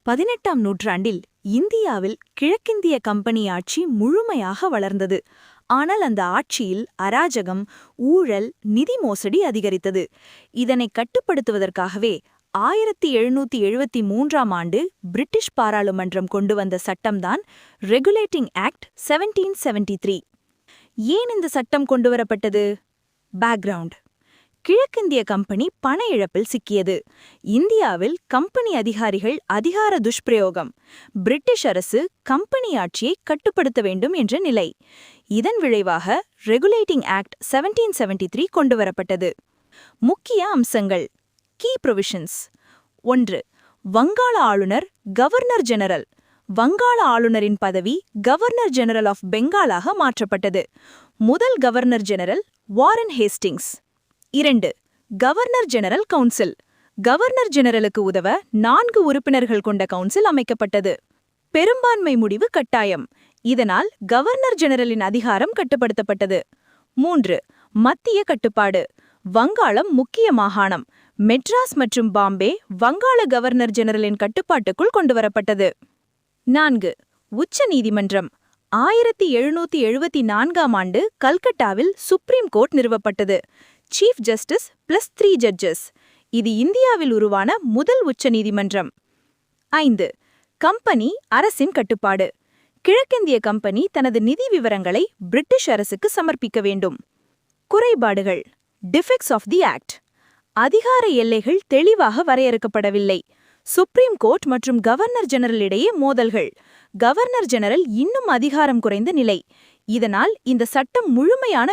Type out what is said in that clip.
18ஆம் நூற்றாண்டில் இந்தியாவில் கிழக்கிந்திய கம்பெனி ஆட்சி முழுமையாக வளர்ந்தது. ஆனால் அந்த ஆட்சியில் அராஜகம், ஊழல், நிதி மோசடி அதிகரித்தது. இதனை கட்டுப்படுத்துவதற்காகவே 1773ஆம் ஆண்டு பிரிட்டிஷ் பாராளுமன்றம் கொண்டு வந்த சட்டம்தான் ரெகுலேட்டிங் ஆக்ட் 1773. ஏன் இந்த சட்டம் கொண்டுவரப்பட்டது? பேக்ரவுண்ட்: கிழக்கிந்திய கம்பெனி பண இழப்பில் சிக்கியது. இந்தியாவில் கம்பெனி அதிகாரிகள் அதிகார துஷ்பிரயோகம். பிரிட்டிஷ் அரசு கம்பெனி ஆட்சியை கட்டுப்படுத்த வேண்டும் என்ற நிலை. இதன் விளைவாக ரெகுலேட்டிங் ஆக்ட் 1773 கொண்டுவரப்பட்டது. முக்கிய அம்சங்கள்: கீ ப்ரொவிஷன்ஸ். 1. வங்காள ஆளுநர் கவர்னர் ஜெனரல். வங்காள ஆளுநரின் பதவி கவர்னர் ஜெனரல் ஆஃப் பெங்காலாக மாற்றப்பட்டது. முதல் governor general Warren Hastings. 2. Governor general council. Governor ஜெனரலுக்கு உதவ 4 உறுப்பினர்கள் கொண்ட கவுன்சில் அமைக்கப்பட்டது. பெரும்பான்மை முடிவு கட்டாயம். இதனால் கவர்னர் ஜெனரலின் அதிகாரம் கட்டுப்படுத்தப்பட்டது. 3. மத்திய கட்டுப்பாடு. வங்காளம் முக்கிய மாகாணம். மெட்ராஸ் மற்றும் பாம்பே வங்காள கவர்னர் ஜெனரலின் கட்டுப்பாட்டுக்குள் கொண்டுவரப்பட்டது. 4. உச்ச நீதிமன்றம். 1774ஆம் ஆண்டு கல்கட்டாவில் சுப்ரீம் கோர்ட் நிறுவப்பட்டது. Chief justice + 3 judges. இது இந்தியாவில் உருவான முதல் உச்ச நீதிமன்றம். 5. கம்பெனி அரசின் கட்டுப்பாடு. கிழக்கிந்திய கம்பெனி தனது நிதி விவரங்களை பிரிட்டிஷ் அரசுக்கு சமர்ப்பிக்க வேண்டும். குறைபாடுகள்: டிஃபெக்ட்ஸ் ஆஃப் தி ஆக்ட். அதிகார எல்லைகள் தெளிவாக வரையறுக்கப்படவில்லை. சுப்ரீம் கோர்ட் மற்றும் கவர்னர் ஜெனரல் இடையே மோதல்கள். கவர்னர் ஜெனரல் இன்னும் அதிகாரம் குறைந்த நிலை. இதனால் இந்த சட்டம் முழுமையான